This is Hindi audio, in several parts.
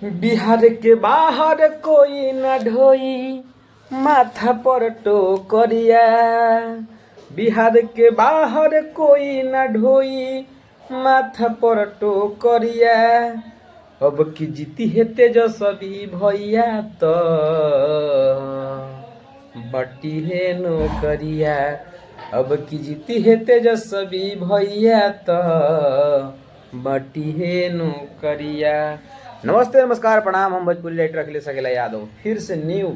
बिहार के बाहर कोई न ढोई माथा पर टोकरिया। बिहार के बाहर कोई न ढोई माथा पर टोकरिया। अब की जीती है तेजस्वी भैया तो बटी है नौकरिया। अब की जीती है तेजस्वी भैया तो बटी है नौकरिया। नमस्ते नमस्कार प्रणाम, हम भोजपुरी राइटर अखिलेश अकेला यादव फिर से new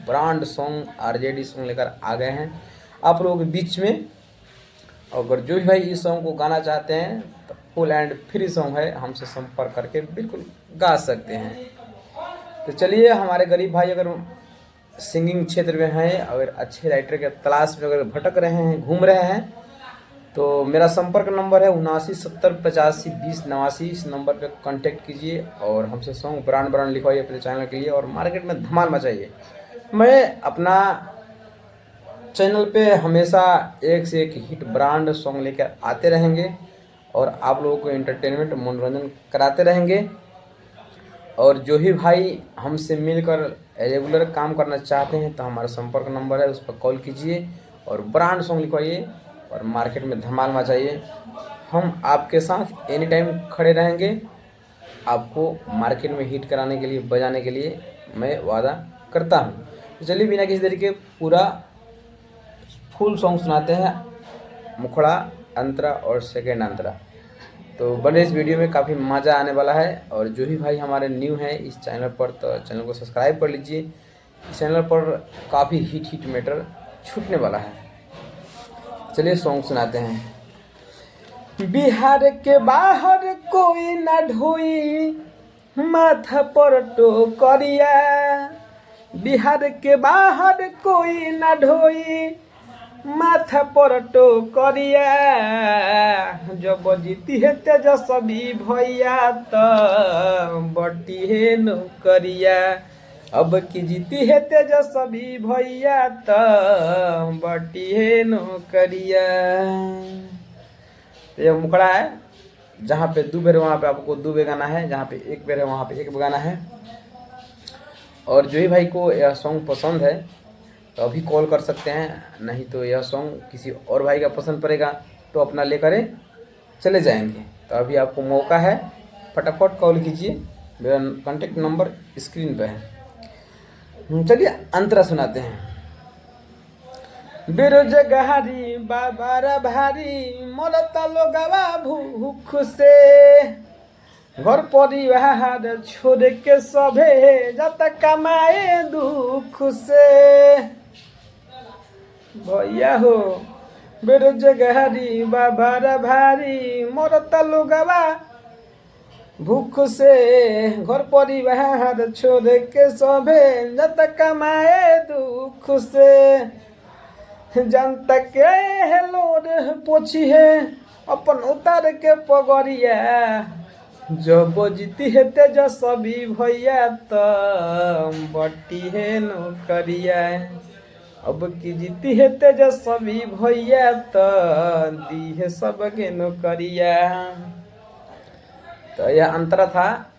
brand song RJD song लेकर आ गए हैं आप लोगों के बीच में। अगर जो भी भाई इस सॉन्ग को गाना चाहते हैं तो फुल एंड फ्री सॉन्ग है, हमसे संपर्क करके बिल्कुल गा सकते हैं। तो चलिए, हमारे गरीब भाई अगर सिंगिंग क्षेत्र में हैं, अगर अच्छे राइटर के तलाश में अगर भटक रहे हैं, घूम रहे हैं, तो मेरा संपर्क नंबर है 7970852089। इस नंबर पे कांटेक्ट कीजिए और हमसे सॉन्ग ब्रांड लिखवाइए अपने चैनल के लिए और मार्केट में धमाल मचाइए। मैं अपना चैनल पे हमेशा एक से एक हिट ब्रांड सॉन्ग लेकर आते रहेंगे और आप लोगों को एंटरटेनमेंट मनोरंजन कराते रहेंगे। और जो ही भाई हमसे मिलकर रेगुलर काम करना चाहते हैं तो हमारा संपर्क नंबर है, उस पर कॉल कीजिए और ब्रांड सॉन्ग लिखवाइए और मार्केट में धमाल मचाइए। हम आपके साथ एनी टाइम खड़े रहेंगे, आपको मार्केट में हिट कराने के लिए, बजाने के लिए मैं वादा करता हूँ। तो चलिए बिना किसी देरी के पूरा फुल सॉन्ग सुनाते हैं, मुखड़ा, अंतरा और सेकेंड अंतरा। तो बने इस वीडियो में, काफ़ी मज़ा आने वाला है। और जो भी भाई हमारे न्यू हैं इस चैनल पर तो चैनल को सब्सक्राइब कर लीजिए। इस चैनल पर काफ़ी हिट मैटर छूटने वाला है। चलिए सॉन्ग सुनाते हैं। बिहार के बाहर कोई न ढोई माथा पर टोकरिया। बिहार के बाहर कोई न ढोई माथा पर टोकरिया। जब जीती है तेजस्वी भैया तो बटी है नौकरिया। अब की जीती है तेजस्वी भैया तो बटी है नौकरिया। तो यह मुखड़ा है, जहाँ पे 2 बेर वहाँ पे आपको 2 बेर गाना है, जहाँ पे 1 बेर है वहाँ पे 1 बेर गाना है। और जो ही भाई को यह सॉन्ग पसंद है तो अभी कॉल कर सकते हैं, नहीं तो यह सॉन्ग किसी और भाई का पसंद पड़ेगा तो अपना लेकर चले जाएंगे। तो अभी आपको मौका है, फटाफट कॉल कीजिए, मेरा कॉन्टेक्ट नंबर स्क्रीन पे है। चलिए अंतरा सुनाते हैं। बेरोजगारी बाबा भारी मरता लोगवा भूख से। घर परिवार छोड़ के सभे जाता कमाए दुख से। भैया हो बेरोजगारी बाबा भारी मरता लोगवा भूख से। घर परिवार छोड़ के सभे जाता कमाए दुख से। जनता के लोड पोछी है अपन उतार के पगड़िया। जब जीती है तेजस्वी भैया तो बटी है नौकरिया। अब की जीती है तेजस्वी भैया तो दी है सबके नौकरिया। तो यह अंतरा था।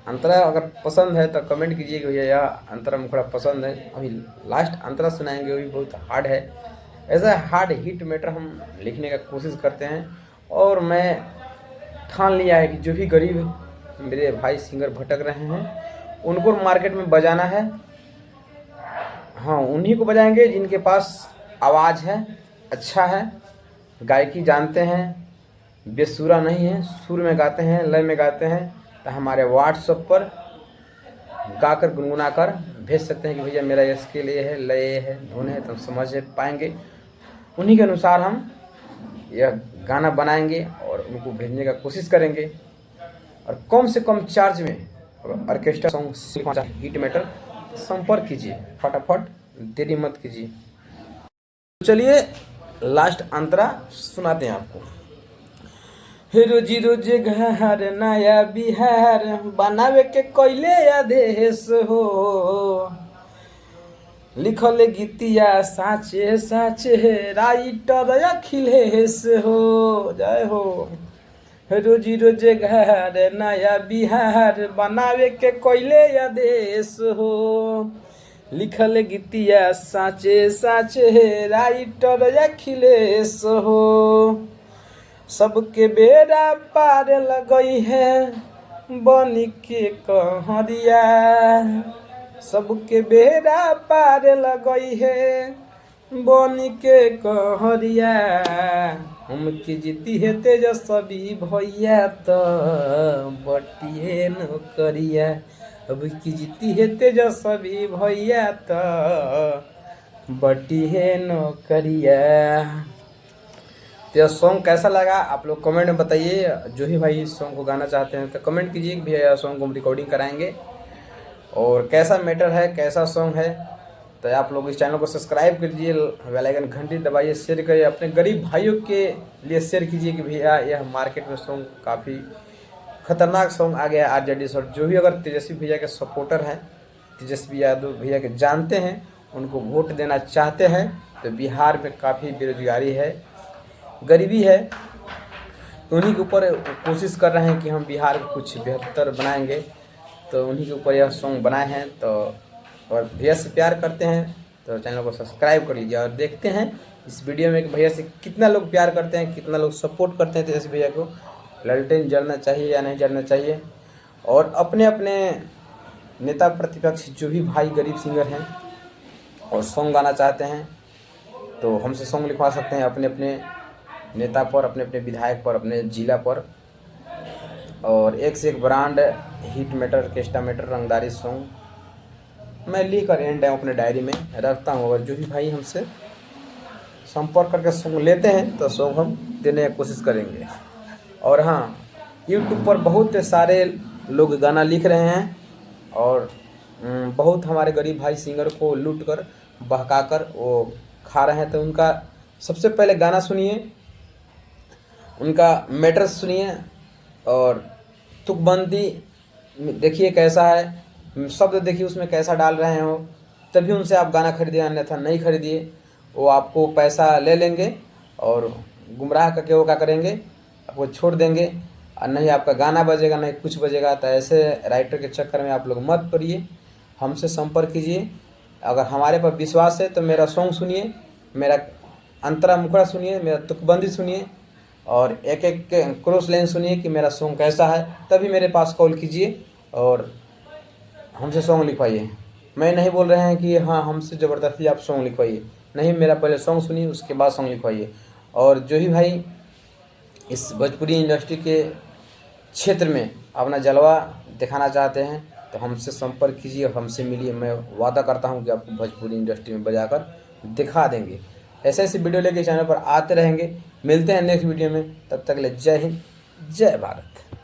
अंतरा अगर पसंद है तो कमेंट कीजिए कि भैया यह अंतरा मुखड़ा पसंद है। अभी लास्ट अंतरा सुनाएंगे, वो भी बहुत हार्ड है। ऐसा हार्ड हिट मैटर हम लिखने का कोशिश करते हैं और मैं ठान लिया है कि जो भी गरीब मेरे भाई सिंगर भटक रहे हैं उनको मार्केट में बजाना है। हाँ, उन्हीं को बजाएंगे जिनके पास आवाज़ है, अच्छा है, गायकी जानते हैं, बेसुरा नहीं है, सुर में गाते हैं, लय में गाते हैं। तो हमारे व्हाट्सएप पर गाकर गुनगुना कर भेज सकते हैं कि भैया मेरा इसके लिए है, लय है, धुन है, तो समझ पाएंगे। उन्हीं के अनुसार हम यह गाना बनाएंगे और उनको भेजने का कोशिश करेंगे। और कम से कम चार्ज में ऑर्केस्ट्रा सॉन्ग हिट मैटर संपर्क कीजिए, फटाफट देरी मत कीजिए। तो चलिए लास्ट अंतरा सुनाते हैं आपको। रोजी रोजे घर नया बिहार बनावे के कोयले आदेश हो। लिखल गीतिया साचे साचे राइटर अखिलेश हो। जय हो। रोजी रोजगार नया बिहार बनावे के कोयले आदेश हो। लिखल गीतिया साचे साचे राइटर अखिलेश हो। सबके बेड़ा पार लगई है बनी के कहरिया। सबके बेड़ा पार लगई है बनी के कहरिया। हमके जीती है तेजस्वी भैया तो बटिए नौकरिया। अब की जीती है तेजस्वी भैया तो बटिए नौकरिया। तो यह सॉन्ग कैसा लगा आप लोग कमेंट में बताइए। जो ही भाई इस सॉन्ग को गाना चाहते हैं तो कमेंट कीजिए कि भैया सॉन्ग को हम रिकॉर्डिंग कराएंगे और कैसा मैटर है कैसा सॉन्ग है। तो आप लोग इस चैनल को सब्सक्राइब कर दीजिए, बेल आइकन घंटी दबाइए, शेयर करिए, अपने गरीब भाइयों के लिए शेयर कीजिए कि भैया यह मार्केट में सॉन्ग काफ़ी खतरनाक सॉन्ग आ गया है आरजेडी सॉन्ग। जो भी अगर तेजस्वी भैया के सपोर्टर हैं, तेजस्वी यादव भैया के जानते हैं, उनको वोट देना चाहते हैं तो बिहार में काफ़ी बेरोजगारी है, गरीबी है, तो उन्हीं के ऊपर कोशिश कर रहे हैं कि हम बिहार को कुछ बेहतर बनाएंगे। तो उन्हीं के ऊपर यह सॉन्ग बनाए हैं। तो और भैया से प्यार करते हैं तो चैनल को सब्सक्राइब कर लीजिए और देखते हैं इस वीडियो में कि भैया से कितना लोग प्यार करते हैं, कितना लोग सपोर्ट करते हैं तेजस्वी भैया को। ललटेन जलना चाहिए या नहीं जलना चाहिए। और अपने अपने नेता प्रतिपक्ष जो भी भाई गरीब सिंगर हैं और सॉन्ग गाना चाहते हैं तो हमसे सॉन्ग लिखवा सकते हैं अपने अपने नेता पर, अपने अपने विधायक पर, अपने जिला पर। और एक से एक ब्रांड हिट मैटर, केस्टा मैटर, रंगदारी सॉन्ग मैं लिख कर एंड टाइम अपने डायरी में रखता हूँ। और जो भी भाई हमसे संपर्क करके सॉन्ग लेते हैं तो सॉन्ग हम देने की कोशिश करेंगे। और हाँ, यूट्यूब पर बहुत सारे लोग गाना लिख रहे हैं और बहुत हमारे गरीब भाई सिंगर को लूट कर बहका कर वो खा रहे हैं। तो उनका सबसे पहले गाना सुनिए, उनका मैटर सुनिए और तुकबंदी देखिए कैसा है, शब्द देखिए उसमें कैसा डाल रहे हो, तभी उनसे आप गाना खरीदिए, अन्यथा नहीं खरीदिए। वो आपको पैसा ले लेंगे और गुमराह करके वो क्या करेंगे, आपको छोड़ देंगे और नहीं आपका गाना बजेगा नहीं कुछ बजेगा। तो ऐसे राइटर के चक्कर में आप लोग मत पड़िए, हमसे संपर्क कीजिए। अगर हमारे पर विश्वास है तो मेरा सॉन्ग सुनिए, मेरा अंतरा मुखड़ा सुनिए, मेरा तुकबंदी सुनिए और एक एक क्रॉस लाइन सुनिए कि मेरा सॉन्ग कैसा है, तभी मेरे पास कॉल कीजिए और हमसे सॉन्ग लिखवाइए। मैं नहीं बोल रहे हैं कि हाँ हमसे ज़बरदस्ती आप सॉन्ग लिखवाइए, नहीं, मेरा पहले सॉन्ग सुनिए उसके बाद सॉन्ग लिखवाइए। और जो ही भाई इस भोजपुरी इंडस्ट्री के क्षेत्र में अपना जलवा दिखाना चाहते हैं तो हमसे संपर्क कीजिए, हमसे मिलिए। मैं वादा करता हूँ कि आपको भोजपुरी इंडस्ट्री में बजाकर दिखा देंगे। ऐसे ऐसे वीडियो लेके चैनल पर आते रहेंगे। मिलते हैं नेक्स्ट वीडियो में, तब तक के लिए जय हिंद, जय भारत।